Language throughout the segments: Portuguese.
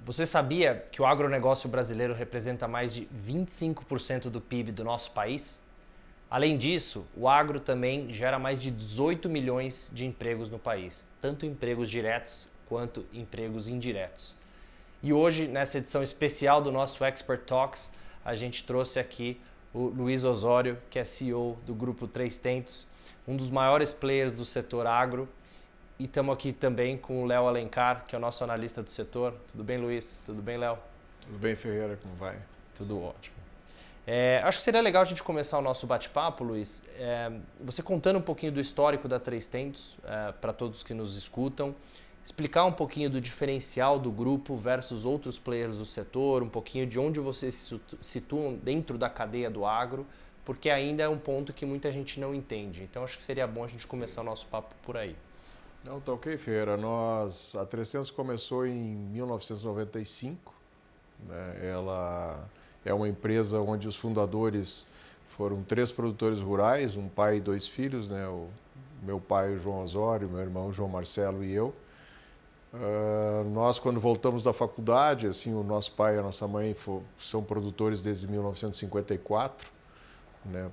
Você sabia que o agronegócio brasileiro representa mais de 25% do PIB do nosso país? Além disso, o agro também gera mais de 18 milhões de empregos no país, tanto empregos diretos quanto empregos indiretos. E hoje, nessa edição especial do nosso Expert Talks, a gente trouxe aqui o Luiz Osório, que é CEO do Grupo Três Tentos, um dos maiores players do setor agro. E estamos aqui também com o Léo Alencar, que é o nosso analista do setor. Tudo bem, Luiz? Tudo bem, Léo? Tudo bem, Ferreira? Como vai? Tudo ótimo. Acho que seria legal a gente começar o nosso bate-papo, Luiz. Você contando um pouquinho do histórico da Três Tentos, para todos que nos escutam, explicar um pouquinho do diferencial do grupo versus outros players do setor, um pouquinho de onde vocês se situam dentro da cadeia do agro, porque ainda é um ponto que muita gente não entende. Então acho que seria bom a gente começar o nosso papo por aí. Não, tá ok, Ferreira. A 300 começou em 1995. Né? Ela é uma empresa onde os fundadores foram 3 produtores rurais, um pai e 2 filhos, né? O meu pai, o João Osório, meu irmão, o João Marcelo e eu. Nós, quando voltamos da faculdade, assim, o nosso pai e a nossa mãe são produtores desde 1954, né?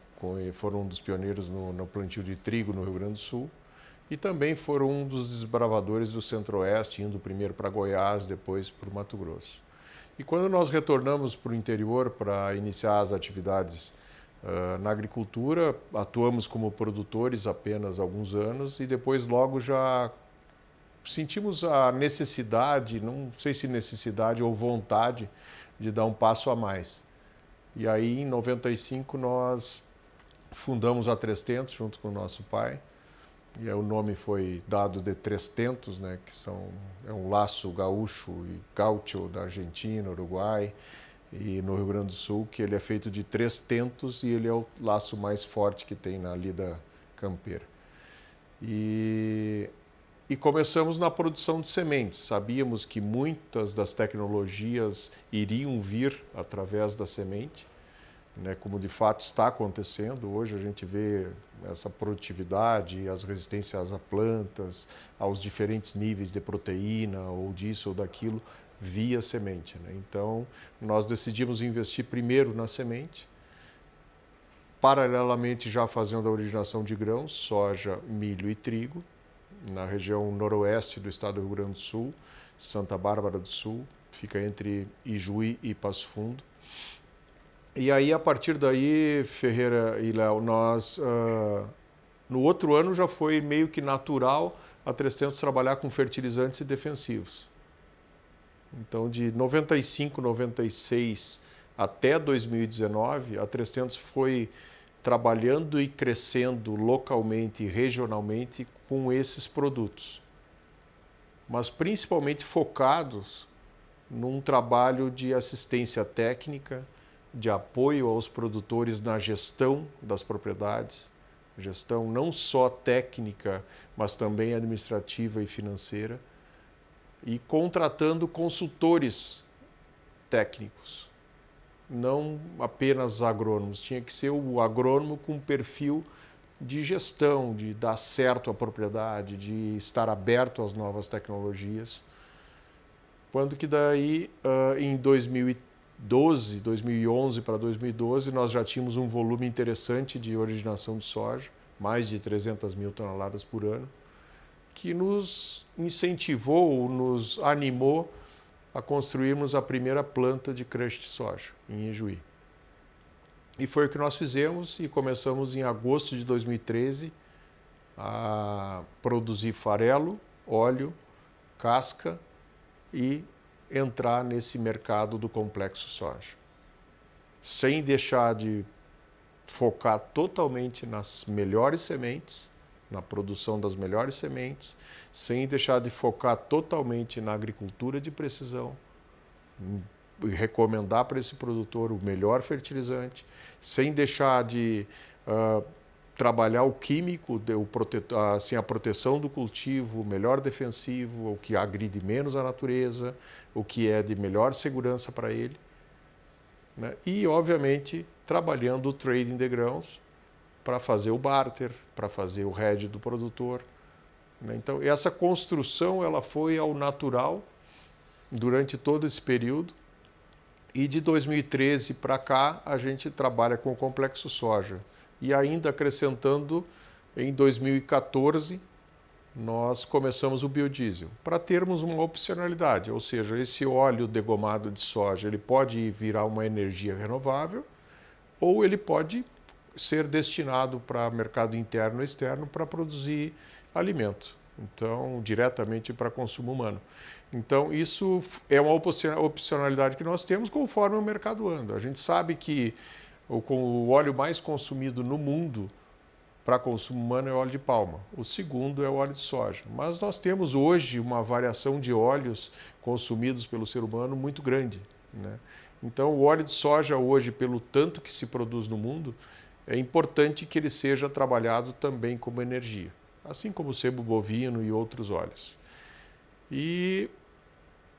Foram um dos pioneiros no plantio de trigo no Rio Grande do Sul. E também foram um dos desbravadores do Centro-Oeste, indo primeiro para Goiás, depois para o Mato Grosso. E quando nós retornamos para o interior para iniciar as atividades na agricultura, atuamos como produtores apenas alguns anos e depois logo já sentimos a necessidade, não sei se necessidade ou vontade, de dar um passo a mais. E aí, em 95, nós fundamos a Três Tentos junto com o nosso pai. E o nome foi dado de Três Tentos, né, que é um laço gaúcho e gaúcho da Argentina, Uruguai e no Rio Grande do Sul, que ele é feito de 3 tentos e ele é o laço mais forte que tem na lida campeira. E começamos na produção de sementes. Sabíamos que muitas das tecnologias iriam vir através da semente, né, como de fato está acontecendo. Hoje a gente vê essa produtividade, as resistências a plantas, aos diferentes níveis de proteína, ou disso ou daquilo, via semente. Né? Então, nós decidimos investir primeiro na semente, paralelamente já fazendo a originação de grãos, soja, milho e trigo, na região noroeste do estado do Rio Grande do Sul, Santa Bárbara do Sul, fica entre Ijuí e Passo Fundo. E aí, a partir daí, Ferreira e Léo, nós, no outro ano já foi meio que natural a Três Tentos trabalhar com fertilizantes e defensivos. Então, de 95, 96 até 2019, a Três Tentos foi trabalhando e crescendo localmente e regionalmente com esses produtos, mas principalmente focados num trabalho de assistência técnica, de apoio aos produtores na gestão das propriedades, gestão não só técnica, mas também administrativa e financeira, e contratando consultores técnicos, não apenas agrônomos. Tinha que ser o agrônomo com perfil de gestão, de dar certo à propriedade, de estar aberto às novas tecnologias. Quando que daí, em 2011 para 2012, nós já tínhamos um volume interessante de originação de soja, mais de 300 mil toneladas por ano, que nos incentivou, nos animou a construirmos a primeira planta de crush de soja em Ijuí. E foi o que nós fizemos e começamos em agosto de 2013 a produzir farelo, óleo, casca e entrar nesse mercado do complexo soja. Sem deixar de focar totalmente nas melhores sementes, na produção das melhores sementes, sem deixar de focar totalmente na agricultura de precisão, e recomendar para esse produtor o melhor fertilizante, sem deixar de trabalhar o químico, assim, a proteção do cultivo, o melhor defensivo, o que agride menos a natureza, o que é de melhor segurança para ele, né? E, obviamente, trabalhando o trading de grãos para fazer o barter, para fazer o hedge do produtor, né? Então, essa construção ela foi ao natural, durante todo esse período. E de 2013 para cá, a gente trabalha com o complexo soja. E ainda acrescentando, em 2014, nós começamos o biodiesel, para termos uma opcionalidade, ou seja, esse óleo degomado de soja, ele pode virar uma energia renovável, ou ele pode ser destinado para mercado interno e externo para produzir alimento, então diretamente para consumo humano. Então isso é uma opcionalidade que nós temos conforme o mercado anda. A gente sabe que o óleo mais consumido no mundo para consumo humano é óleo de palma. O segundo é o óleo de soja. Mas nós temos hoje uma variação de óleos consumidos pelo ser humano muito grande, né? Então o óleo de soja hoje, pelo tanto que se produz no mundo, é importante que ele seja trabalhado também como energia, assim como o sebo bovino e outros óleos. E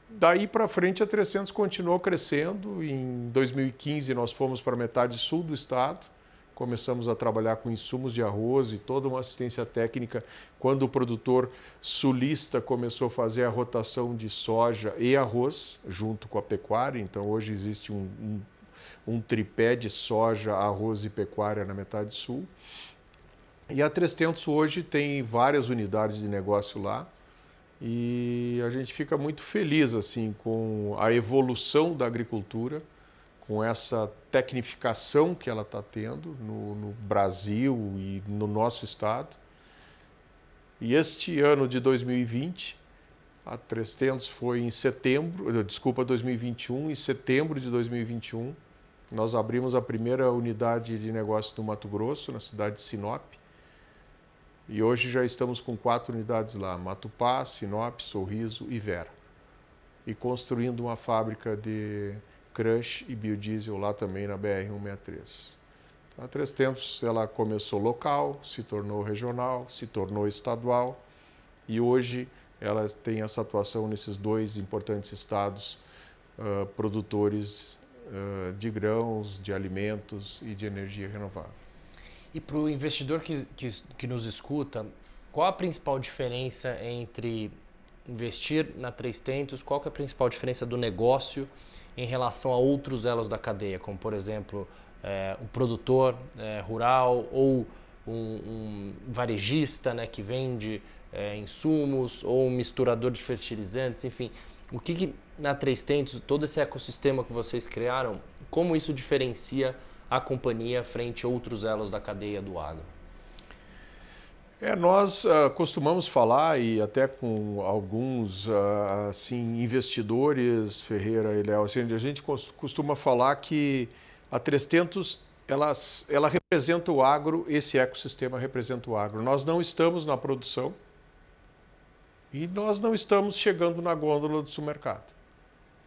daí para frente a 300 continuou crescendo. Em 2015 nós fomos para a metade sul do estado, começamos a trabalhar com insumos de arroz e toda uma assistência técnica quando o produtor sulista começou a fazer a rotação de soja e arroz junto com a pecuária. Então hoje existe um tripé de soja, arroz e pecuária na metade sul. E a 300 hoje tem várias unidades de negócio lá. E a gente fica muito feliz assim com a evolução da agricultura, com essa tecnificação que ela está tendo no Brasil e no nosso estado. E este ano de 2020, a 300 foi em setembro, desculpa, 2021, em setembro de 2021, nós abrimos a primeira unidade de negócio do Mato Grosso, na cidade de Sinop. E hoje já estamos com 4 unidades lá, Matupá, Sinop, Sorriso e Vera. E construindo uma fábrica de crush e biodiesel lá também na BR-163. A 300 ela começou local, se tornou regional, se tornou estadual e hoje ela tem essa atuação nesses 2 importantes estados produtores de grãos, de alimentos e de energia renovável. E para o investidor que nos escuta, qual a principal diferença entre investir na 300, qual que é a principal diferença do negócio em relação a outros elos da cadeia, como por exemplo um produtor rural ou um varejista, né, que vende insumos, ou um misturador de fertilizantes, enfim. O que na 300, todo esse ecossistema que vocês criaram, como isso diferencia a companhia frente a outros elos da cadeia do agro? Nós costumamos falar, e até com alguns assim, investidores, Ferreira e Léo, assim, a gente costuma falar que a 300 ela representa o agro, esse ecossistema representa o agro. Nós não estamos na produção e nós não estamos chegando na gôndola do supermercado.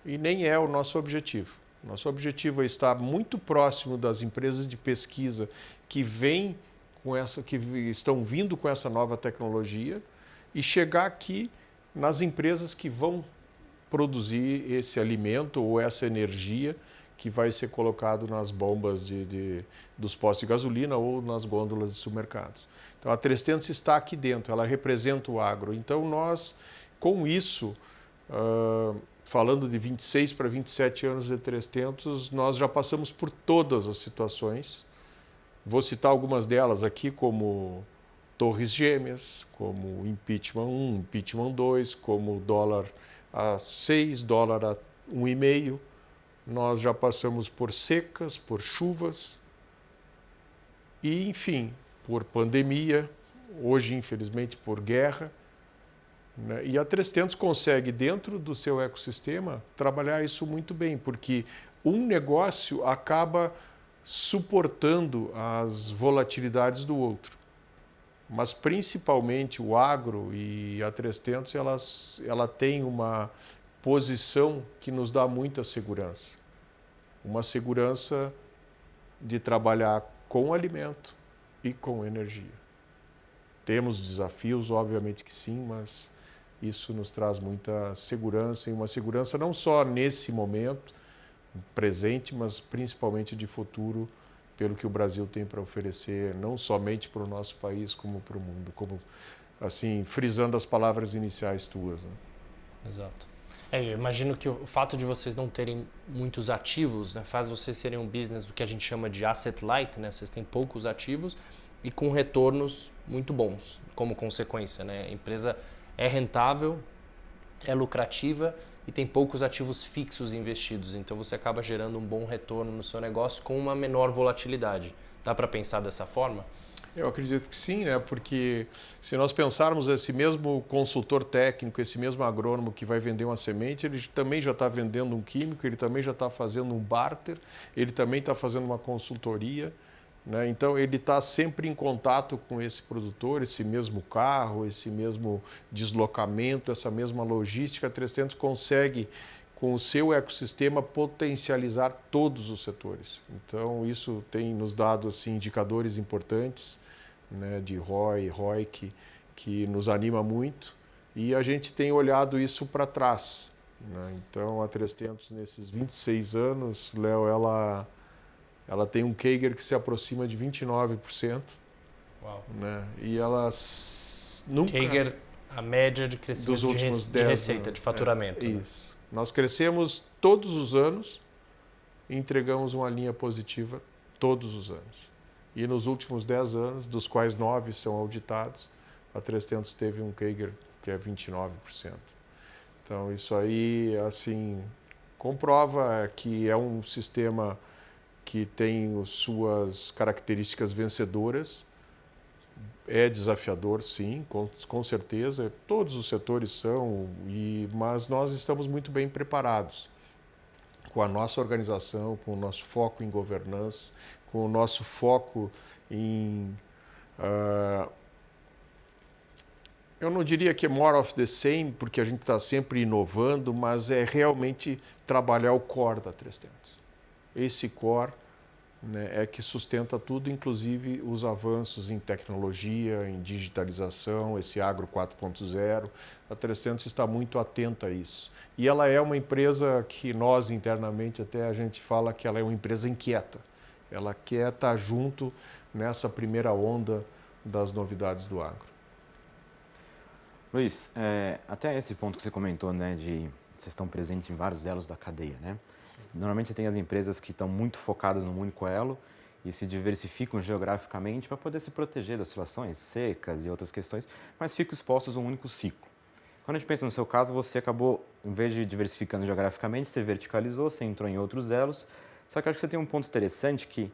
E nem é o nosso objetivo. Nosso objetivo é estar muito próximo das empresas de pesquisa que estão vindo com essa nova tecnologia e chegar aqui nas empresas que vão produzir esse alimento ou essa energia que vai ser colocado nas bombas dos postos de gasolina ou nas gôndolas de supermercados. Então a 300 está aqui dentro, ela representa o agro. Então nós, com isso, falando de 26 para 27 anos de 300, nós já passamos por todas as situações. Vou citar algumas delas aqui, como Torres Gêmeas, como impeachment 1, impeachment 2, como dólar a 6, dólar a 1,5. Nós já passamos por secas, por chuvas e, enfim, por pandemia, hoje, infelizmente, por guerra. Né? E a 300 consegue, dentro do seu ecossistema, trabalhar isso muito bem, porque um negócio acaba suportando as volatilidades do outro. Mas, principalmente, o agro e a 300, ela tem uma posição que nos dá muita segurança. Uma segurança de trabalhar com alimento e com energia. Temos desafios, obviamente que sim, mas isso nos traz muita segurança, e uma segurança não só nesse momento presente, mas principalmente de futuro, pelo que o Brasil tem para oferecer, não somente para o nosso país, como para o mundo, como assim, frisando as palavras iniciais tuas. Né? Exato. Eu imagino que o fato de vocês não terem muitos ativos, né, faz vocês serem um business do que a gente chama de asset light, né? Vocês têm poucos ativos e com retornos muito bons, como consequência, né? A empresa é rentável, é lucrativa e tem poucos ativos fixos investidos, então você acaba gerando um bom retorno no seu negócio com uma menor volatilidade. Dá para pensar dessa forma? Eu acredito que sim, né? Porque se nós pensarmos esse mesmo consultor técnico, esse mesmo agrônomo que vai vender uma semente, ele também já está vendendo um químico, ele também já está fazendo um barter, ele também está fazendo uma consultoria, né? Então ele está sempre em contato com esse produtor, esse mesmo carro, esse mesmo deslocamento, essa mesma logística. A 300 consegue, com o seu ecossistema, potencializar todos os setores. Então isso tem nos dado assim, indicadores importantes, né, de ROI, ROIC, que nos anima muito, e a gente tem olhado isso para trás, né? Então, a 300, nesses 26 anos, Léo, ela tem um CAGR que se aproxima de 29%, Uau. né? E ela nunca... CAGR, a média de crescimento dos últimos de 10 receita, anos. de faturamento. Né? Isso. Nós crescemos todos os anos e entregamos uma linha positiva todos os anos. E nos últimos 10 anos, dos quais 9 são auditados, a 300 teve um CAGR que é 29%. Então, isso aí, assim, comprova que é um sistema que tem suas características vencedoras. É desafiador, sim, com certeza. Todos os setores são, mas nós estamos muito bem preparados com a nossa organização, com o nosso foco em governança, com o nosso foco em... eu não diria que é more of the same, porque a gente está sempre inovando, mas é realmente trabalhar o core da 300. Esse core, né, é que sustenta tudo, inclusive os avanços em tecnologia, em digitalização, esse agro 4.0. A 300 está muito atenta a isso. E ela é uma empresa que nós, internamente, até a gente fala que ela é uma empresa inquieta. Ela quer estar junto nessa primeira onda das novidades do agro. Luiz, até esse ponto que você comentou, né, de vocês estão presentes em vários elos da cadeia, né? Normalmente você tem as empresas que estão muito focadas num único elo e se diversificam geograficamente para poder se proteger das situações secas e outras questões, mas ficam expostos a um único ciclo. Quando a gente pensa no seu caso, você acabou, em vez de diversificando geograficamente, você verticalizou, você entrou em outros elos, só que eu acho que você tem um ponto interessante que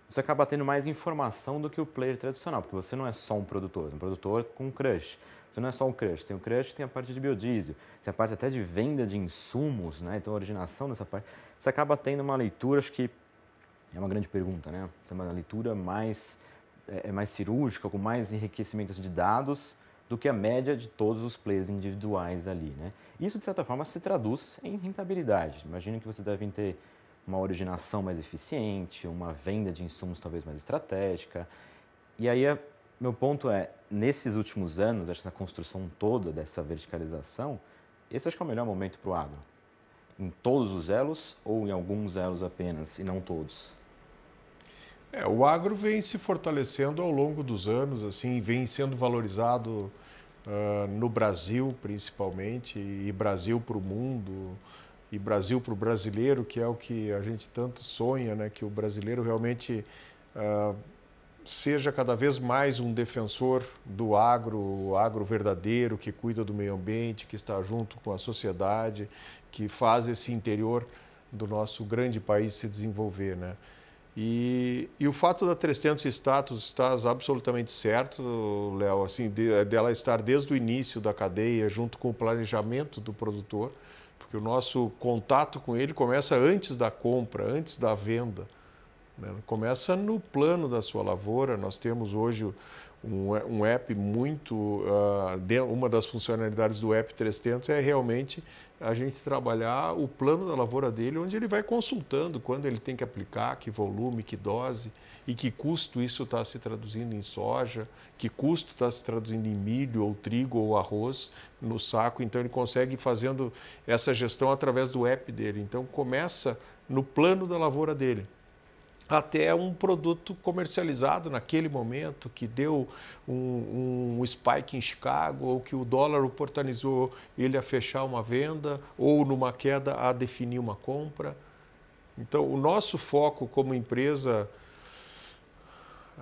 você acaba tendo mais informação do que o player tradicional, porque você não é só um produtor com crush. Você não é só um crush, tem o crush, tem a parte de biodiesel, tem a parte até de venda de insumos, né? Então a originação dessa parte. Você acaba tendo uma leitura, acho que é uma grande pergunta, né? Você é uma leitura mais cirúrgica, com mais enriquecimento de dados do que a média de todos os players individuais ali, né? Isso, de certa forma, se traduz em rentabilidade. Imagino que você deve ter uma originação mais eficiente, uma venda de insumos talvez mais estratégica. E aí, meu ponto é, nesses últimos anos, essa construção toda dessa verticalização, esse acho que é o melhor momento para o agro. Em todos os elos ou em alguns elos apenas, e não todos? O agro vem se fortalecendo ao longo dos anos, assim, vem sendo valorizado no Brasil, principalmente, e Brasil para o mundo, e Brasil para o brasileiro, que é o que a gente tanto sonha, né? Que o brasileiro realmente seja cada vez mais um defensor do agro, o agro verdadeiro, que cuida do meio ambiente, que está junto com a sociedade, que faz esse interior do nosso grande país se desenvolver, né? E o fato da 300 status está absolutamente certo, Léo, assim, dela estar desde o início da cadeia, junto com o planejamento do produtor, porque o nosso contato com ele começa antes da compra, antes da venda, né? Começa no plano da sua lavoura. Nós temos hoje um app muito... uma das funcionalidades do app 300 é realmente a gente trabalhar o plano da lavoura dele, onde ele vai consultando quando ele tem que aplicar, que volume, que dose e que custo isso está se traduzindo em soja, que custo está se traduzindo em milho ou trigo ou arroz no saco. Então ele consegue ir fazendo essa gestão através do app dele. Então começa no plano da lavoura dele. até um produto comercializado naquele momento, que deu um spike em Chicago, ou que o dólar oportunizou ele a fechar uma venda, ou numa queda a definir uma compra. Então, o nosso foco como empresa,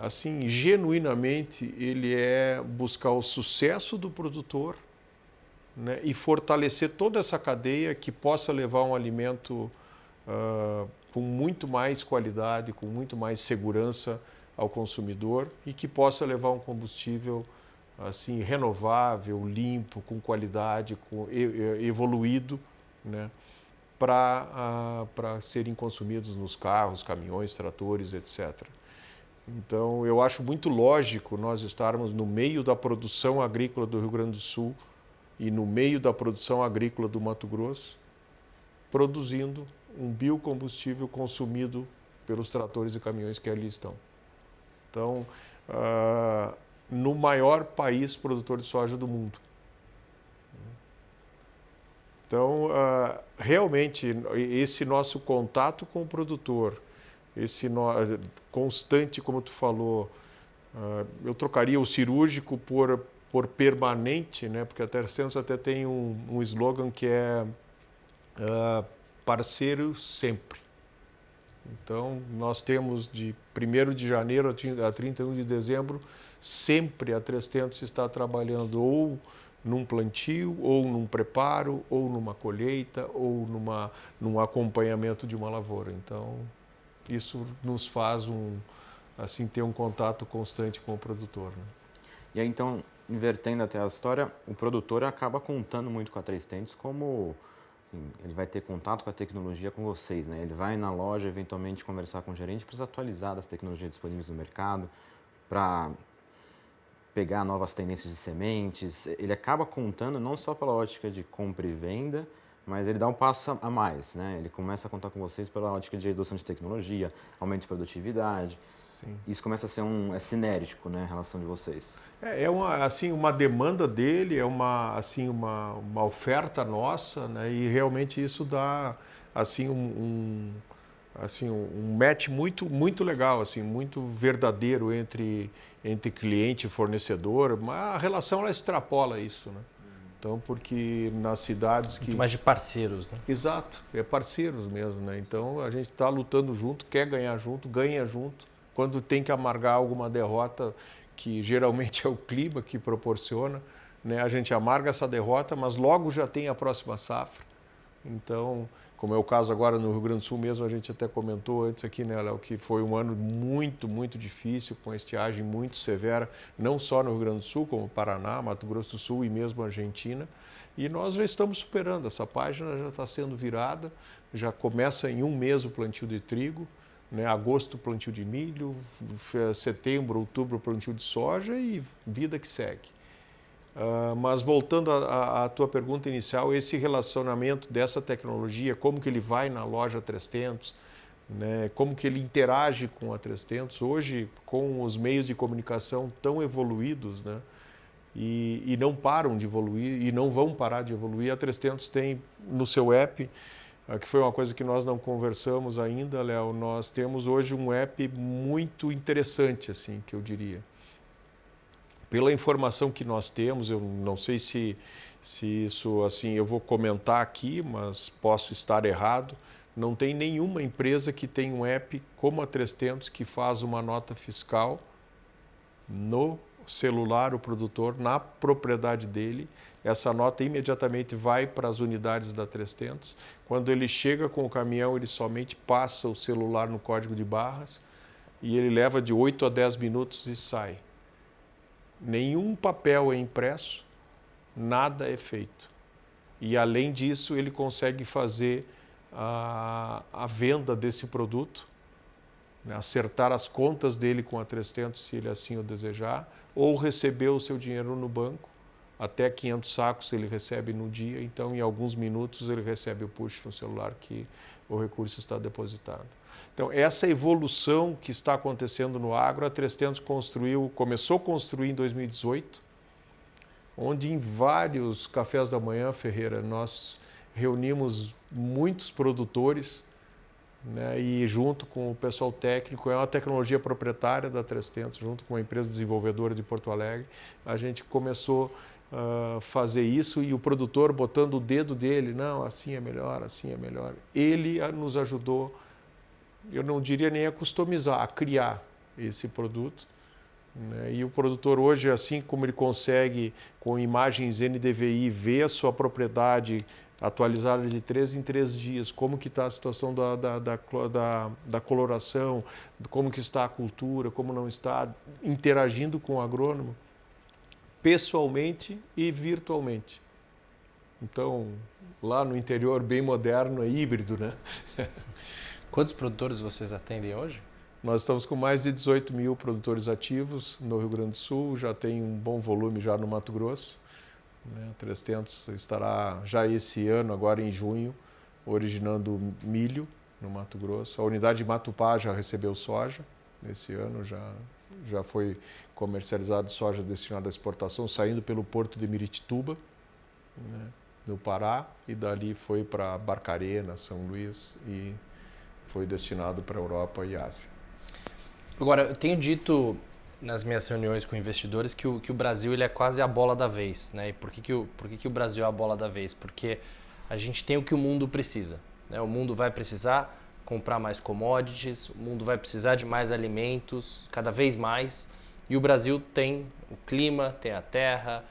assim, genuinamente, ele é buscar o sucesso do produtor, né, e fortalecer toda essa cadeia que possa levar um alimento com muito mais qualidade, com muito mais segurança ao consumidor e que possa levar um combustível assim renovável, limpo, com qualidade, evoluído, né, para serem consumidos nos carros, caminhões, tratores, etc. Então, eu acho muito lógico nós estarmos no meio da produção agrícola do Rio Grande do Sul e no meio da produção agrícola do Mato Grosso, produzindo um biocombustível consumido pelos tratores e caminhões que ali estão. Então, no maior país produtor de soja do mundo. Então, realmente, esse nosso contato com o produtor, esse constante, como tu falou, eu trocaria o cirúrgico por permanente, né? Porque a 300 até tem um slogan que é parceiro sempre. Então, nós temos de 1º de janeiro a 31 de dezembro, sempre a 300 está trabalhando ou num plantio, ou num preparo, ou numa colheita, ou num acompanhamento de uma lavoura. Então, isso nos faz assim, ter um contato constante com o produtor, né? E aí, então, invertendo até a história, o produtor acaba contando muito com a 300 como... ele vai ter contato com a tecnologia com vocês, né? Ele vai na loja, eventualmente, conversar com o gerente para atualizar as tecnologias disponíveis no mercado, para pegar novas tendências de sementes. Ele acaba contando não só pela ótica de compra e venda, mas ele dá um passo a mais, né? Ele começa a contar com vocês pela ótica de redução de tecnologia, aumento de produtividade. Sim. Isso começa a ser sinérgico, né, a relação de vocês. É uma demanda dele, é uma oferta nossa, né? E realmente isso dá assim um match muito legal, assim, muito verdadeiro entre cliente e fornecedor. Mas a relação ela extrapola isso, né? Então, porque nas cidades que... Muito mais de parceiros, né? Exato, é parceiros mesmo, né? Então, a gente está lutando junto, quer ganhar junto, ganha junto. Quando tem que amargar alguma derrota, que geralmente é o clima que proporciona, né? A gente amarga essa derrota, mas logo já tem a próxima safra. Então, como é o caso agora no Rio Grande do Sul mesmo, a gente até comentou antes aqui, né, Léo, que foi um ano muito difícil, com estiagem muito severa, não só no Rio Grande do Sul, como Paraná, Mato Grosso do Sul e mesmo Argentina. E nós já estamos superando, essa página já está sendo virada, já começa em um mês o plantio de trigo, né, agosto o plantio de milho, setembro, outubro o plantio de soja e vida que segue. Mas voltando à tua pergunta inicial, esse relacionamento dessa tecnologia, como que ele vai na loja 300, né, como que ele interage com a 300, hoje com os meios de comunicação tão evoluídos, né, e não param de evoluir e não vão parar de evoluir. A 300 tem no seu app, que foi uma coisa que nós não conversamos ainda, Léo, nós temos hoje um app muito interessante, assim, que eu diria. Pela informação que nós temos, eu não sei se isso, assim, eu vou comentar aqui, mas posso estar errado, não tem nenhuma empresa que tem um app como a 300 que faz uma nota fiscal no celular, o produtor, na propriedade dele. Essa nota imediatamente vai para as unidades da 300. Quando ele chega com o caminhão, ele somente passa o celular no código de barras e ele leva de 8 a 10 minutos e sai. Nenhum papel é impresso, nada é feito. E, além disso, ele consegue fazer a venda desse produto, né, acertar as contas dele com a 300, se ele assim o desejar, ou receber o seu dinheiro no banco. Até 500 sacos ele recebe no dia, então, em alguns minutos, ele recebe o push no celular que o recurso está depositado. Então, essa evolução que está acontecendo no agro, a 300 começou a construir em 2018, onde em vários cafés da manhã, Ferreira, nós reunimos muitos produtores né? E junto com o pessoal técnico, é uma tecnologia proprietária da 3tentos, junto com uma empresa desenvolvedora de Porto Alegre, a gente começou a fazer isso e o produtor botando o dedo dele, não, assim é melhor, assim é melhor. Ele nos ajudou, eu não diria nem a customizar, a criar esse produto, né? E o produtor hoje, assim como ele consegue, com imagens NDVI, ver a sua propriedade atualizada de 3 em 3 dias, como que está a situação da coloração, como que está a cultura, como não está, interagindo com o agrônomo, pessoalmente e virtualmente. Então, lá no interior, bem moderno, é híbrido, né? Quantos produtores vocês atendem hoje? Nós estamos com mais de 18 mil produtores ativos no Rio Grande do Sul, já tem um bom volume já no Mato Grosso. Né? 3tentos estará já esse ano, agora em junho, originando milho no Mato Grosso. A unidade de Matupá já recebeu soja, esse ano já foi comercializado soja destinada à exportação, saindo pelo porto de Miritituba, né? No Pará, e dali foi para Barcarena, São Luís, e foi destinado para a Europa e Ásia. Agora, eu tenho dito nas minhas reuniões com investidores que o Brasil ele é quase a bola da vez, né? E por que o Brasil é a bola da vez? Porque a gente tem o que o mundo precisa, né? O mundo vai precisar comprar mais commodities, o mundo vai precisar de mais alimentos, cada vez mais, e o Brasil tem o clima, tem a terra,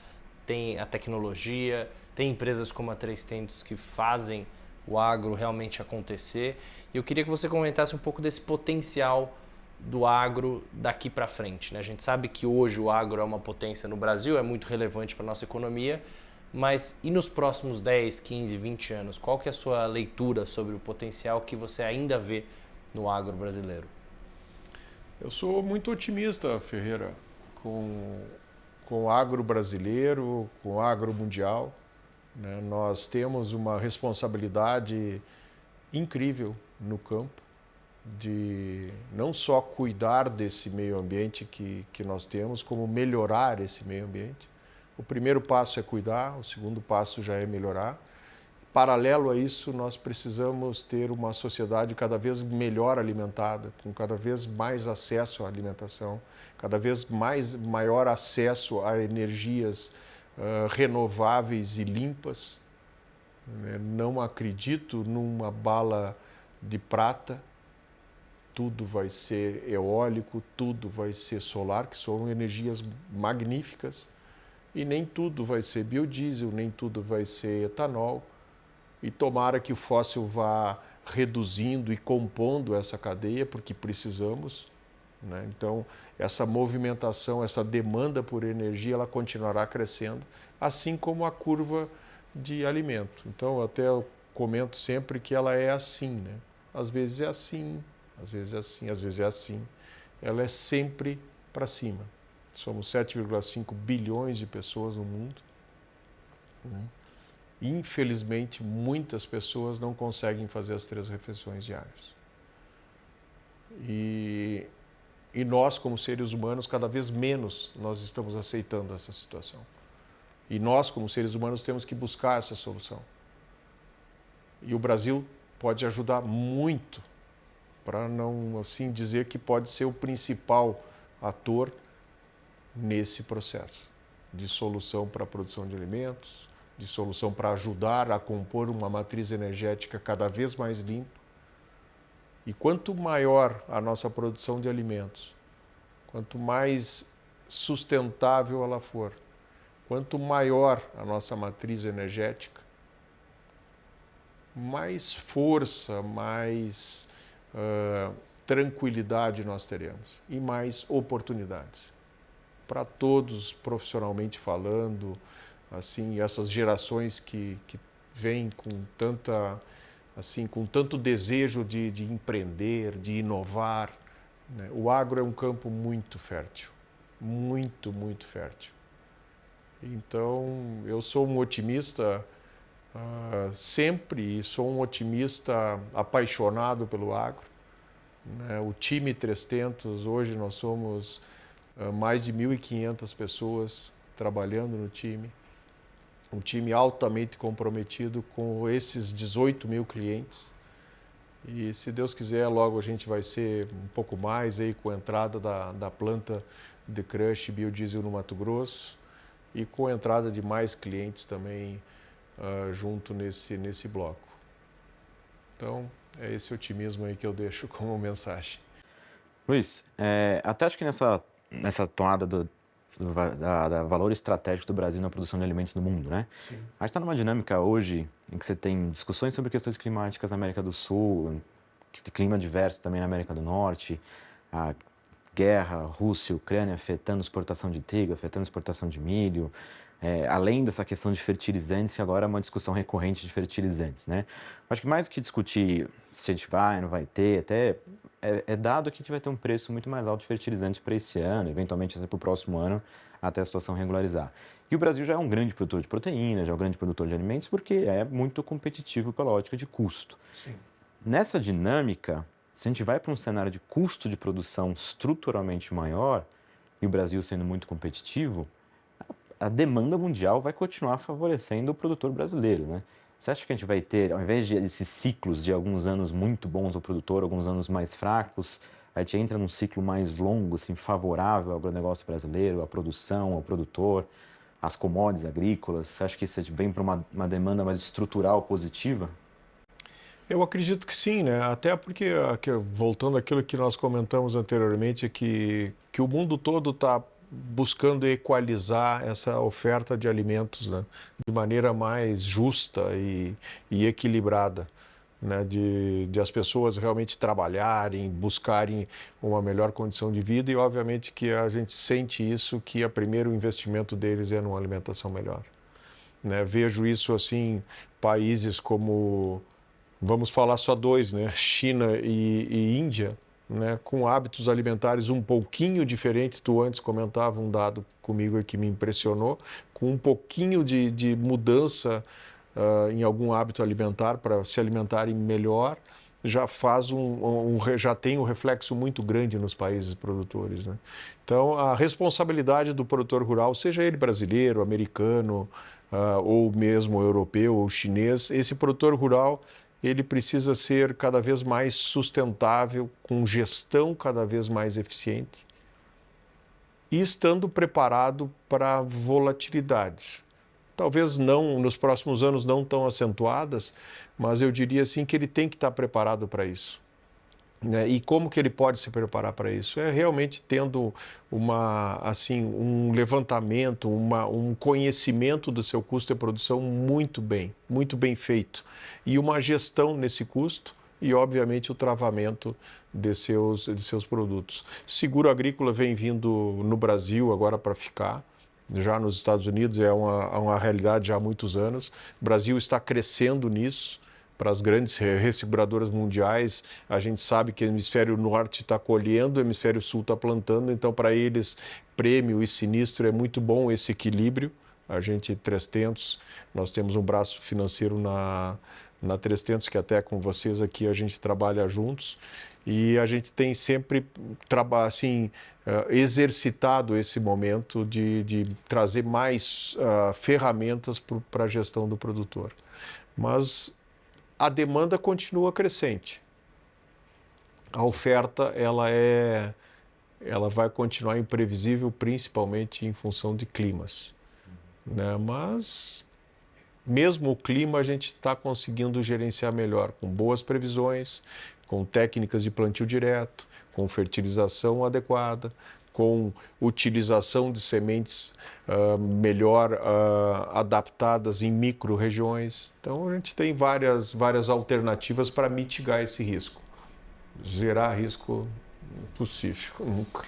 tem a tecnologia, tem empresas como a 3tentos que fazem o agro realmente acontecer. E eu queria que você comentasse um pouco desse potencial do agro daqui para frente, né? A gente sabe que hoje o agro é uma potência no Brasil, é muito relevante para a nossa economia, mas e nos próximos 10, 15, 20 anos? Qual que é a sua leitura sobre o potencial que você ainda vê no agro brasileiro? Eu sou muito otimista, Ferreira, com o agro brasileiro, com o agro mundial, né? Nós temos uma responsabilidade incrível no campo, de não só cuidar desse meio ambiente que nós temos, como melhorar esse meio ambiente. O primeiro passo é cuidar, o segundo passo já é melhorar. Paralelo a isso, nós precisamos ter uma sociedade cada vez melhor alimentada, com cada vez mais acesso à alimentação, cada vez maior acesso a energias renováveis e limpas. Não acredito numa bala de prata. Tudo vai ser eólico, tudo vai ser solar, que são energias magníficas, e nem tudo vai ser biodiesel, nem tudo vai ser etanol, e tomara que o fóssil vá reduzindo e compondo essa cadeia, porque precisamos, né? Então, essa movimentação, essa demanda por energia, ela continuará crescendo, assim como a curva de alimento. Então, até eu comento sempre que ela é assim, né? Às vezes é assim, às vezes é assim, às vezes é assim. Ela é sempre para cima. Somos 7,5 bilhões de pessoas no mundo, né? Infelizmente, muitas pessoas não conseguem fazer as 3 refeições diárias. E nós, como seres humanos, cada vez menos nós estamos aceitando essa situação. E nós, como seres humanos, temos que buscar essa solução. E o Brasil pode ajudar muito, para não assim dizer que pode ser o principal ator nesse processo de solução para a produção de alimentos, de solução para ajudar a compor uma matriz energética cada vez mais limpa. E quanto maior a nossa produção de alimentos, quanto mais sustentável ela for, quanto maior a nossa matriz energética, mais força, mais tranquilidade nós teremos e mais oportunidades para todos, profissionalmente falando, assim, essas gerações que vêm com tanto desejo de empreender, de inovar, né? O agro é um campo muito fértil, muito, muito fértil. Então, eu sou um otimista sempre, sou um otimista apaixonado pelo agro, né? O time 3tentos, hoje nós somos mais de 1.500 pessoas trabalhando no time, um time altamente comprometido com esses 18 mil clientes, E se Deus quiser, logo a gente vai ser um pouco mais aí com a entrada da planta de crush biodiesel no Mato Grosso e com a entrada de mais clientes também junto nesse bloco. Então, é esse otimismo aí que eu deixo como mensagem. Luiz, até acho que nessa tomada da valor estratégico do Brasil na produção de alimentos no mundo, né? Sim. A gente está numa dinâmica hoje em que você tem discussões sobre questões climáticas na América do Sul, clima diverso também na América do Norte, a guerra, Rússia, Ucrânia afetando a exportação de trigo, afetando a exportação de milho, além dessa questão de fertilizantes, que agora é uma discussão recorrente de fertilizantes, né? Acho que mais do que discutir se a gente vai, não vai ter, até é dado que a gente vai ter um preço muito mais alto de fertilizantes para esse ano, eventualmente até para o próximo ano, até a situação regularizar. E o Brasil já é um grande produtor de proteína, já é um grande produtor de alimentos, porque é muito competitivo pela ótica de custo. Sim. Nessa dinâmica, se a gente vai para um cenário de custo de produção estruturalmente maior, e o Brasil sendo muito competitivo, a demanda mundial vai continuar favorecendo o produtor brasileiro, né? Você acha que a gente vai ter, ao invés de esses ciclos de alguns anos muito bons do produtor, alguns anos mais fracos, a gente entra num ciclo mais longo, assim, favorável ao agronegócio brasileiro, à produção, ao produtor, às commodities agrícolas? Você acha que isso vem para uma demanda mais estrutural positiva? Eu acredito que sim, né? Até porque, voltando àquilo que nós comentamos anteriormente, que o mundo todo está buscando equalizar essa oferta de alimentos, né, de maneira mais justa e equilibrada, né, de as pessoas realmente trabalharem, buscarem uma melhor condição de vida e, obviamente, que a gente sente isso, que o primeiro investimento deles é numa alimentação melhor. Né? Vejo isso, assim, países como, vamos falar só dois, né, China e Índia, né, com hábitos alimentares um pouquinho diferentes. Tu antes comentava um dado comigo que me impressionou, com um pouquinho de mudança em algum hábito alimentar para se alimentarem melhor, já faz já tem um reflexo muito grande nos países produtores, né? Então, a responsabilidade do produtor rural, seja ele brasileiro, americano, ou mesmo europeu ou chinês, esse produtor rural ele precisa ser cada vez mais sustentável, com gestão cada vez mais eficiente e estando preparado para volatilidades. Talvez não nos próximos anos não tão acentuadas, mas eu diria assim que ele tem que estar preparado para isso. Né? E como que ele pode se preparar para isso? É realmente tendo um levantamento, um conhecimento do seu custo de produção muito bem feito. E uma gestão nesse custo e, obviamente, o travamento de seus produtos. Seguro agrícola vem vindo no Brasil agora para ficar. Já nos Estados Unidos é uma realidade já há muitos anos. O Brasil está crescendo nisso. Para as grandes resseguradoras mundiais, a gente sabe que o hemisfério norte está colhendo, o hemisfério sul está plantando, então para eles prêmio e sinistro é muito bom esse equilíbrio. A gente, 300, nós temos um braço financeiro na 300, que até com vocês aqui a gente trabalha juntos, e a gente tem sempre exercitado esse momento de trazer mais ferramentas para a gestão do produtor. Mas a demanda continua crescente. A oferta ela vai continuar imprevisível, principalmente em função de climas. Né? Mas mesmo o clima a gente está conseguindo gerenciar melhor, com boas previsões, com técnicas de plantio direto, com fertilização adequada, com utilização de sementes melhor adaptadas em micro-regiões. Então, a gente tem várias alternativas para mitigar esse risco. Gerar risco possível, nunca.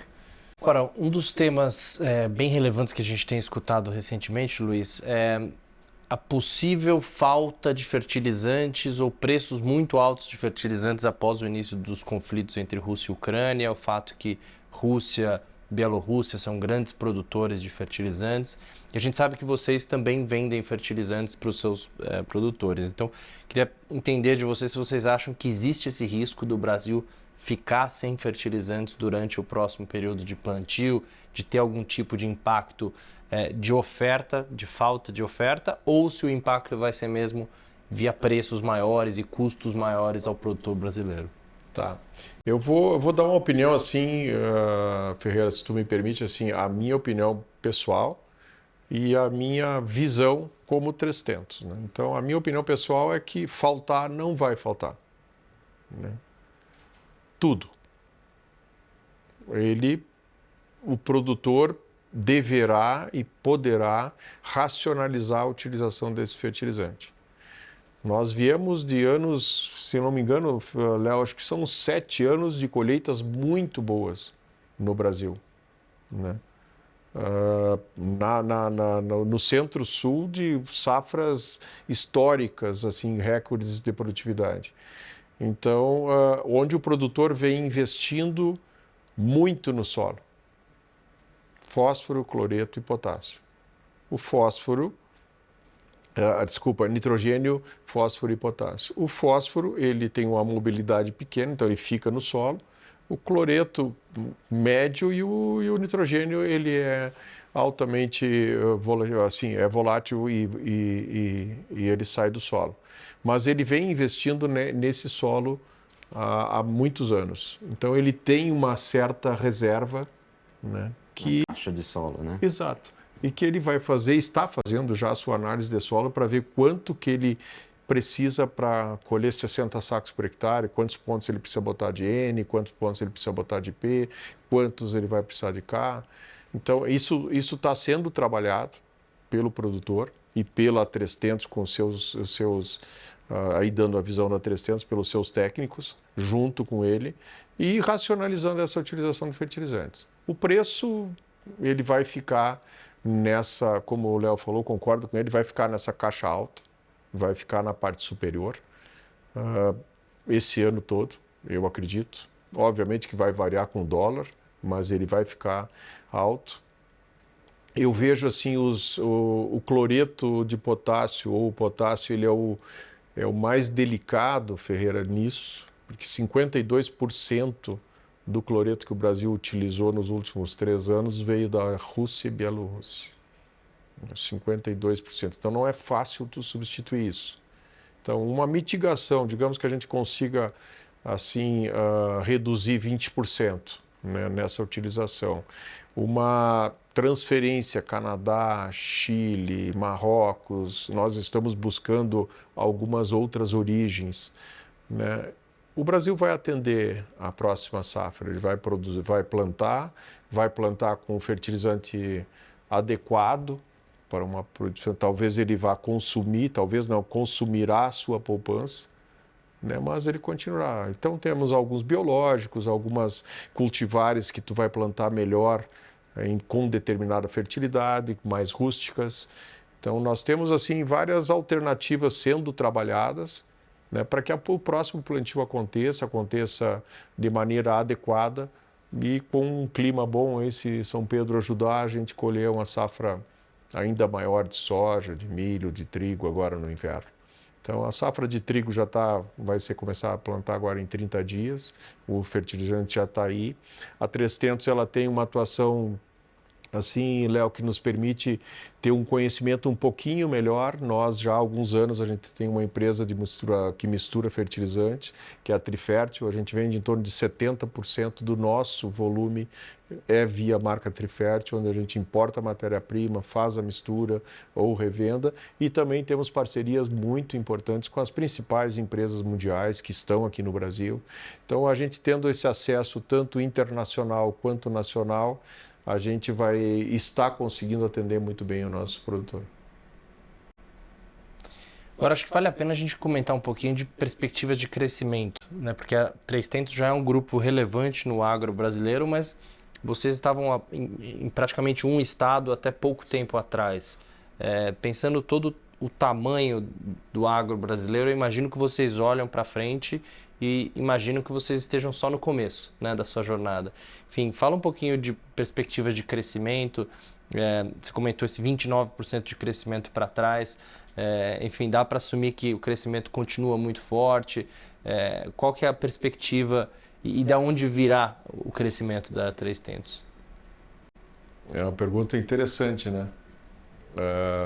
Agora, um dos temas bem relevantes que a gente tem escutado recentemente, Luiz, é a possível falta de fertilizantes ou preços muito altos de fertilizantes após o início dos conflitos entre Rússia e Ucrânia, o fato que Rússia, Bielorrússia são grandes produtores de fertilizantes, e a gente sabe que vocês também vendem fertilizantes para os seus produtores. Então, queria entender de vocês se vocês acham que existe esse risco do Brasil ficar sem fertilizantes durante o próximo período de plantio, de ter algum tipo de impacto de oferta, de falta de oferta, ou se o impacto vai ser mesmo via preços maiores e custos maiores ao produtor brasileiro? Tá. Eu vou dar uma opinião assim, Ferreira, se tu me permite, assim, a minha opinião pessoal e a minha visão como 300, né? Então, a minha opinião pessoal é que faltar não vai faltar, né? Tudo. O produtor deverá e poderá racionalizar a utilização desse fertilizante. Nós viemos de anos, se não me engano, Léo, acho que são 7 anos de colheitas muito boas no Brasil, né? No centro-sul, de safras históricas, assim, recordes de produtividade. Então, onde o produtor vem investindo muito no solo. Fósforo, cloreto e potássio. O fósforo, nitrogênio, fósforo e potássio. O fósforo, ele tem uma mobilidade pequena, então ele fica no solo. O cloreto médio e o nitrogênio, ele é altamente volátil e ele sai do solo. Mas ele vem investindo nesse solo há muitos anos. Então ele tem uma certa reserva, né? Na caixa de solo, né? Exato. E que ele vai fazer, está fazendo já a sua análise de solo para ver quanto que ele precisa para colher 60 sacos por hectare, quantos pontos ele precisa botar de N, quantos pontos ele precisa botar de P, quantos ele vai precisar de K. Então, isso está sendo trabalhado pelo produtor e pela 300 com os seus aí dando a visão da 300 pelos seus técnicos, junto com ele, e racionalizando essa utilização de fertilizantes. O preço, ele vai ficar nessa, como o Léo falou, concordo com ele, vai ficar nessa caixa alta, vai ficar na parte superior esse ano todo, eu acredito. Obviamente que vai variar com o dólar, mas ele vai ficar alto. Eu vejo assim o cloreto de potássio ou o potássio, ele é o mais delicado, Ferreira, nisso, porque 52% do cloreto que o Brasil utilizou nos últimos 3 anos veio da Rússia e Bielorrússia. 52%. Então não é fácil tu substituir isso. Então uma mitigação, digamos que a gente consiga assim reduzir 20%, né, nessa utilização. Uma transferência Canadá, Chile, Marrocos, nós estamos buscando algumas outras origens, né? O Brasil vai atender a próxima safra, ele vai produzir, vai plantar com fertilizante adequado para uma produção. Talvez ele vá consumir, talvez não, consumirá a sua poupança, né? Mas ele continuará. Então temos alguns biológicos, algumas cultivares que tu vai plantar melhor com determinada fertilidade, mais rústicas. Então nós temos assim várias alternativas sendo trabalhadas, né, para que o próximo plantio aconteça de maneira adequada e com um clima bom, esse São Pedro ajudar a gente colher uma safra ainda maior de soja, de milho, de trigo agora no inverno. Então a safra de trigo vai começar a plantar agora em 30 dias, o fertilizante já está aí. A 300 ela tem uma atuação assim, Léo, que nos permite ter um conhecimento um pouquinho melhor. Nós já há alguns anos a gente tem uma empresa que mistura fertilizantes, que é a Trifértil. A gente vende em torno de 70% do nosso volume via marca Trifértil, onde a gente importa a matéria-prima, faz a mistura ou revenda, e também temos parcerias muito importantes com as principais empresas mundiais que estão aqui no Brasil. Então a gente tendo esse acesso tanto internacional quanto nacional, a gente vai estar conseguindo atender muito bem o nosso produtor. Agora, acho que vale a pena a gente comentar um pouquinho de perspectivas de crescimento, né? Porque a 300 já é um grupo relevante no agro brasileiro, mas vocês estavam em praticamente um estado até pouco tempo atrás. Pensando todo o tamanho do agro brasileiro, eu imagino que vocês olham para frente e imagino que vocês estejam só no começo, né, da sua jornada. Enfim, fala um pouquinho de perspectivas de crescimento. Você comentou esse 29% de crescimento para trás. Enfim, dá para assumir que o crescimento continua muito forte. Qual que é a perspectiva e de onde virá o crescimento da 300? É uma pergunta interessante, né?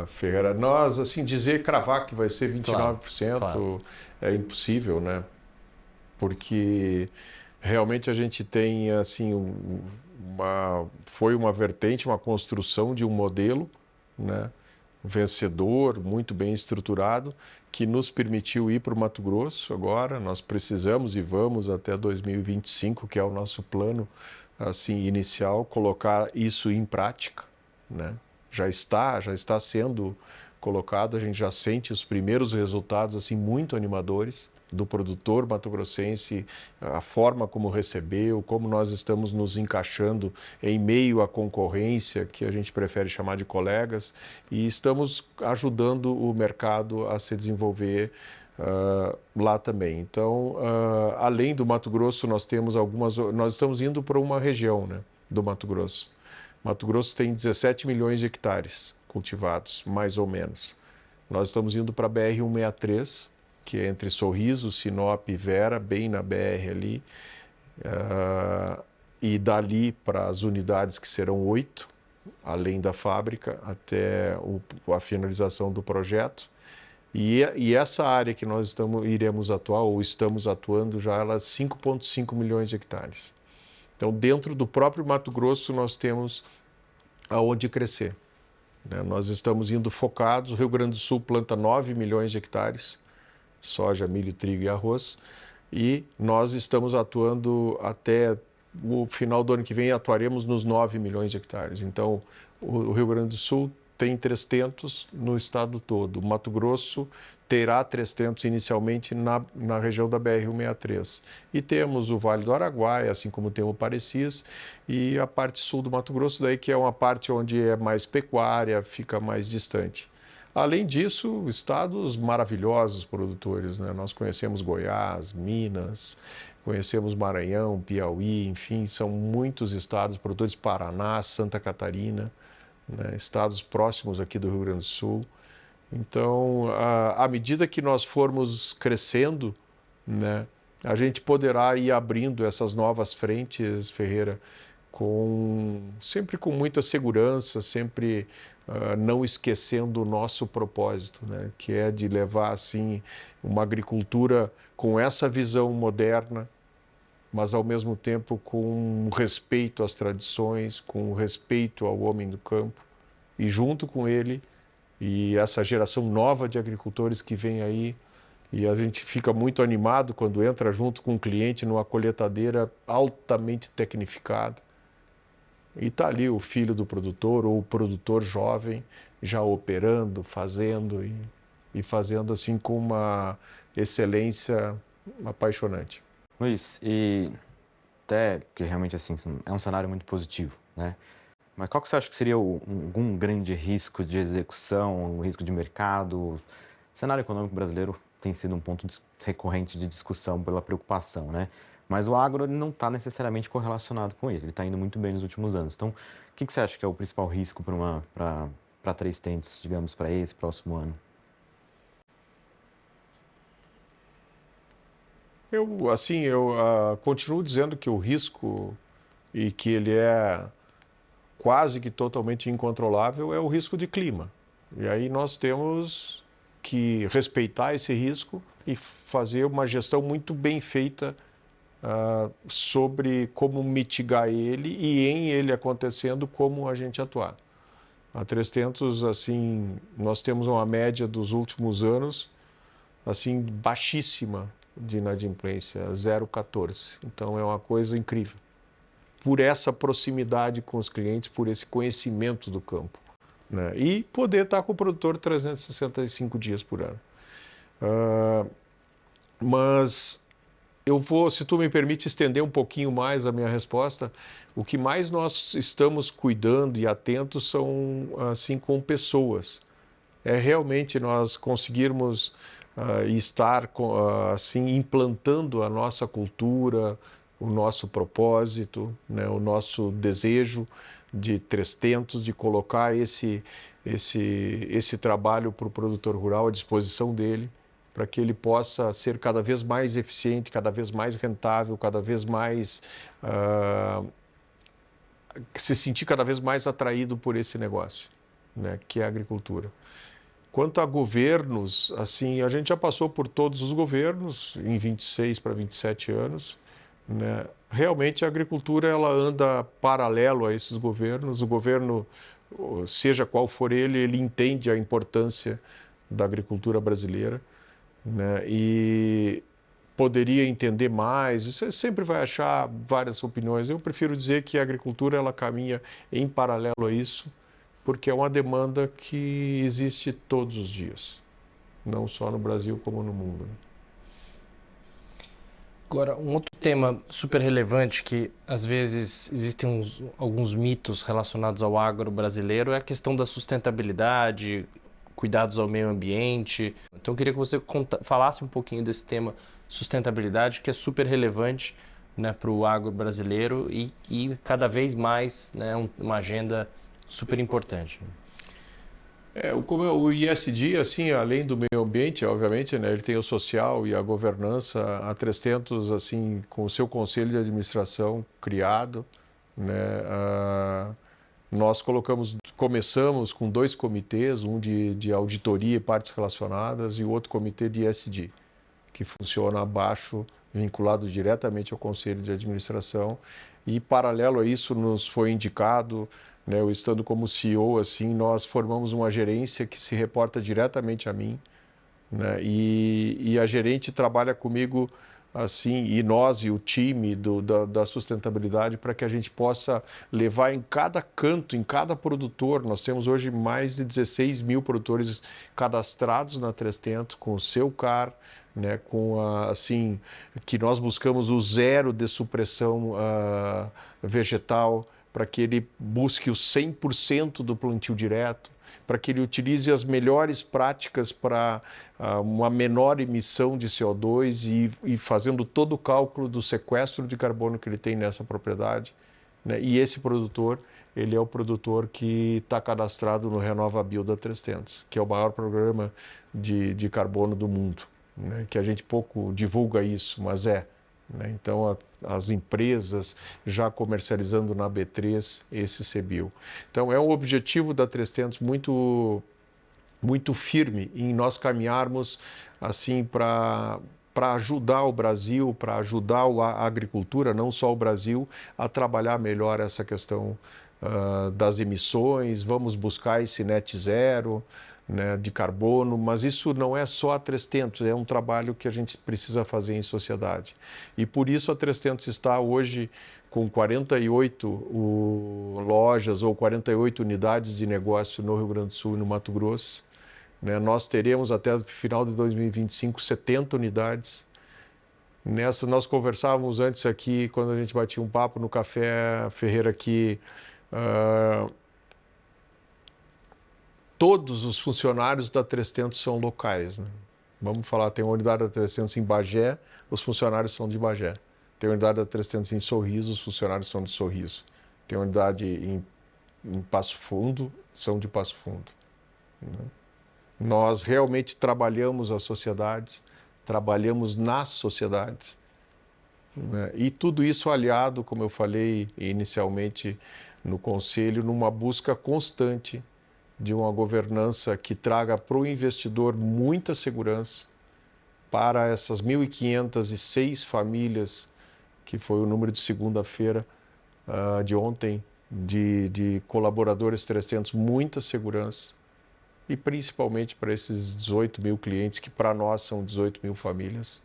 Ferreira, nós, assim, cravar que vai ser 29% claro. é impossível, né? Porque realmente a gente tem, assim, foi uma vertente, uma construção de um modelo, né? Vencedor, muito bem estruturado, que nos permitiu ir para o Mato Grosso agora. Nós precisamos e vamos até 2025, que é o nosso plano, assim, inicial, colocar isso em prática, né? Já está sendo colocado, a gente já sente os primeiros resultados assim muito animadores do produtor mato-grossense, a forma como recebeu, como nós estamos nos encaixando em meio à concorrência, que a gente prefere chamar de colegas, e estamos ajudando o mercado a se desenvolver lá também. Então, além do Mato Grosso, nós estamos indo para uma região, né, do Mato Grosso. Mato Grosso tem 17 milhões de hectares cultivados, mais ou menos. Nós estamos indo para a BR-163, que é entre Sorriso, Sinop e Vera, bem na BR ali. E dali para as unidades que serão 8, além da fábrica, até a finalização do projeto. E essa área que nós iremos atuar, ou estamos atuando já, ela é 5,5 milhões de hectares. Então, dentro do próprio Mato Grosso, nós temos aonde crescer, né? Nós estamos indo focados, o Rio Grande do Sul planta 9 milhões de hectares, soja, milho, trigo e arroz, e nós estamos atuando até o final do ano que vem, atuaremos nos 9 milhões de hectares. Então, o Rio Grande do Sul tem 300 no estado todo. O Mato Grosso terá 300 inicialmente na região da BR-163. E temos o Vale do Araguaia, assim como tem o Parecis, e a parte sul do Mato Grosso, daí que é uma parte onde é mais pecuária, fica mais distante. Além disso, estados maravilhosos produtores, né? Nós conhecemos Goiás, Minas, conhecemos Maranhão, Piauí, enfim, são muitos estados produtores, Paraná, Santa Catarina, né? Estados próximos aqui do Rio Grande do Sul. Então, à medida que nós formos crescendo, né, a gente poderá ir abrindo essas novas frentes, Ferreira, sempre com muita segurança, sempre não esquecendo o nosso propósito, né, que é de levar assim uma agricultura com essa visão moderna, mas ao mesmo tempo com respeito às tradições, com respeito ao homem do campo, e junto com ele e essa geração nova de agricultores que vem aí, e a gente fica muito animado quando entra junto com um cliente numa colheitadeira altamente tecnificada. E está ali o filho do produtor ou o produtor jovem já operando, fazendo e fazendo assim com uma excelência apaixonante. Luiz, e até porque realmente assim é um cenário muito positivo, né? Mas qual que você acha que seria algum grande risco de execução, um risco de mercado? O cenário econômico brasileiro tem sido um ponto recorrente de discussão pela preocupação, né? Mas o agro ele não está necessariamente correlacionado com ele está indo muito bem nos últimos anos. Então, o que você acha que é o principal risco para Três Tentos, digamos, para esse próximo ano? Eu continuo dizendo que o risco, e que ele é quase que totalmente incontrolável, é o risco de clima. E aí nós temos que respeitar esse risco e fazer uma gestão muito bem feita sobre como mitigar ele e, em ele acontecendo, como a gente atuar. A Três Tentos, assim, nós temos uma média dos últimos anos assim baixíssima de inadimplência, 0,14. Então é uma coisa incrível. Por essa proximidade com os clientes, por esse conhecimento do campo, né? E poder estar com o produtor 365 dias por ano. Mas eu vou, se tu me permite, estender um pouquinho mais a minha resposta. O que mais nós estamos cuidando e atentos são, assim, com pessoas. É realmente nós conseguirmos estar assim implantando a nossa cultura, o nosso propósito, né, o nosso desejo de Três Tentos, de colocar esse trabalho para o produtor rural à disposição dele, para que ele possa ser cada vez mais eficiente, cada vez mais rentável, cada vez mais se sentir cada vez mais atraído por esse negócio, né, que é a agricultura. Quanto a governos, assim, a gente já passou por todos os governos em 26 para 27 anos, né? Realmente a agricultura ela anda paralelo a esses governos. O governo, seja qual for ele entende a importância da agricultura brasileira, né? E poderia entender mais. Você sempre vai achar várias opiniões. Eu prefiro dizer que a agricultura ela caminha em paralelo a isso, porque é uma demanda que existe todos os dias, não só no Brasil como no mundo, né? Agora, um outro tema super relevante que às vezes existem alguns mitos relacionados ao agro brasileiro é a questão da sustentabilidade, cuidados ao meio ambiente. Então, eu queria que você falasse um pouquinho desse tema sustentabilidade, que é super relevante, né, para o agro brasileiro e cada vez mais, né, uma agenda super importante. Como o ISD, assim, além do meio ambiente, obviamente, né, ele tem o social e a governança, a 300, assim, com o seu conselho de administração criado, né, nós começamos com 2 comitês, um de auditoria e partes relacionadas e o outro comitê de ISD, que funciona abaixo, vinculado diretamente ao conselho de administração. E, paralelo a isso, nos foi indicado, né, eu estando como CEO, assim, nós formamos uma gerência que se reporta diretamente a mim, né, e a gerente trabalha comigo, assim, e nós e o time da sustentabilidade para que a gente possa levar em cada canto, em cada produtor. Nós temos hoje mais de 16 mil produtores cadastrados na 300 com o seu CAR, né, assim, que nós buscamos o zero de supressão vegetal, para que ele busque o 100% do plantio direto, para que ele utilize as melhores práticas para uma menor emissão de CO2 e fazendo todo o cálculo do sequestro de carbono que ele tem nessa propriedade, né? E esse produtor, ele é o produtor que está cadastrado no RenovaBio da 300, que é o maior programa de carbono do mundo, né? Que a gente pouco divulga isso, mas né? Então, as empresas já comercializando na B3 esse CBIO. Então, é um objetivo da 300 muito, muito firme em nós caminharmos assim para ajudar o Brasil, para ajudar a agricultura, não só o Brasil, a trabalhar melhor essa questão das emissões. Vamos buscar esse net zero, né, de carbono, mas isso não é só a 300, é um trabalho que a gente precisa fazer em sociedade. E por isso a 300 está hoje com 48 lojas ou 48 unidades de negócio no Rio Grande do Sul e no Mato Grosso, né? Nós teremos até o final de 2025 70 unidades. Nós conversávamos antes aqui, quando a gente batia um papo no Café Ferreira aqui, todos os funcionários da 300 são locais, né? Vamos falar, tem uma unidade da 300 em Bagé, os funcionários são de Bagé. Tem uma unidade da 300 em Sorriso, os funcionários são de Sorriso. Tem uma unidade em Passo Fundo, são de Passo Fundo, né? Nós realmente trabalhamos as sociedades, trabalhamos nas sociedades, né? E tudo isso aliado, como eu falei inicialmente no Conselho, numa busca constante de uma governança que traga para o investidor muita segurança para essas 1.506 famílias, que foi o número de segunda-feira de ontem, de colaboradores 300, muita segurança, e principalmente para esses 18 mil clientes, que para nós são 18 mil famílias,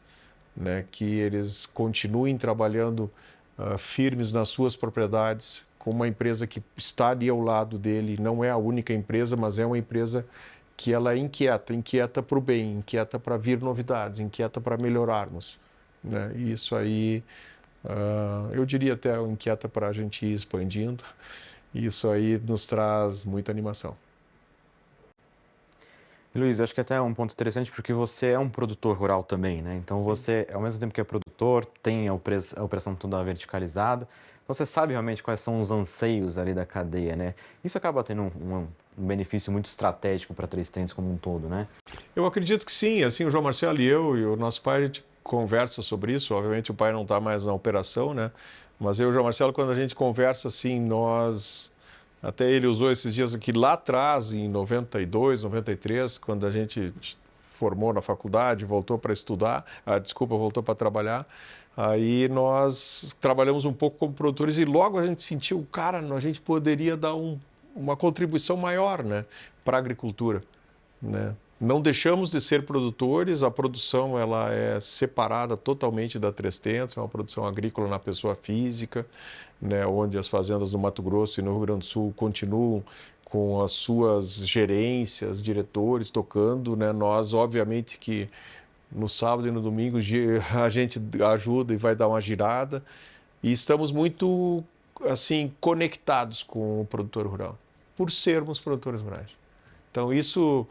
né, que eles continuem trabalhando firmes nas suas propriedades, com uma empresa que está ali ao lado dele. Não é a única empresa, mas é uma empresa que ela é inquieta para o bem, inquieta para vir novidades, inquieta para melhorarmos, né? E isso aí, eu diria até inquieta para a gente ir expandindo. Isso aí nos traz muita animação. Luiz, acho que até é um ponto interessante porque você é um produtor rural também, né? Então Sim. Você, ao mesmo tempo que é produtor, tem a operação toda verticalizada, então você sabe realmente quais são os anseios ali da cadeia, né? Isso acaba tendo um benefício muito estratégico para a 300 como um todo, né? Eu acredito que sim. Assim, o João Marcelo e eu e o nosso pai, a gente conversa sobre isso. Obviamente o pai não está mais na operação, né? Mas eu e o João Marcelo, quando a gente conversa assim, nós Até ele usou esses dias aqui lá atrás, em 92, 93, quando a gente formou na faculdade, voltou para estudar, voltou para trabalhar. Aí nós trabalhamos um pouco como produtores e logo a gente sentiu, cara, a gente poderia dar uma contribuição maior, né, para a agricultura, né? Não deixamos de ser produtores, a produção ela é separada totalmente da 300, é uma produção agrícola na pessoa física, né, onde as fazendas no Mato Grosso e no Rio Grande do Sul continuam com as suas gerências, diretores tocando, né? Nós, obviamente que no sábado e no domingo a gente ajuda e vai dar uma girada e estamos muito assim conectados com o produtor rural, por sermos produtores rurais. Então isso,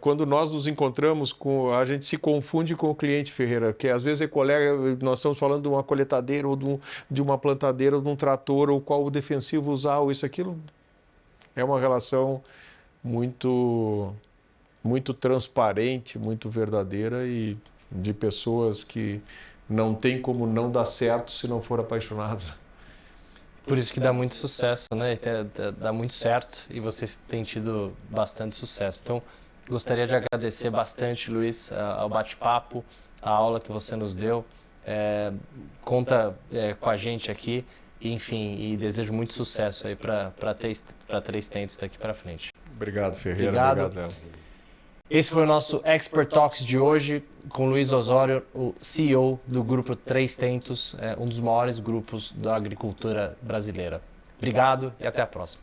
quando nós nos encontramos, a gente se confunde com o cliente, Ferreira, que às vezes é colega, nós estamos falando de uma coletadeira, ou de uma plantadeira, ou de um trator, ou qual o defensivo usar, ou isso, aquilo. É uma relação muito, muito transparente, muito verdadeira e de pessoas que não tem como não dar certo se não for apaixonadas. Por isso que dá muito sucesso, né? Dá muito certo e vocês têm tido bastante sucesso. Então, gostaria de agradecer bastante, Luiz, ao bate-papo, a aula que você nos deu. Conta com a gente aqui, enfim, e desejo muito sucesso aí para 3tentos daqui para frente. Obrigado, Ferreira. Obrigado, Léo. Esse foi o nosso Expert Talks de hoje, com Luiz Osório, o CEO do grupo 3tentos, um dos maiores grupos da agricultura brasileira. Obrigado e até a próxima.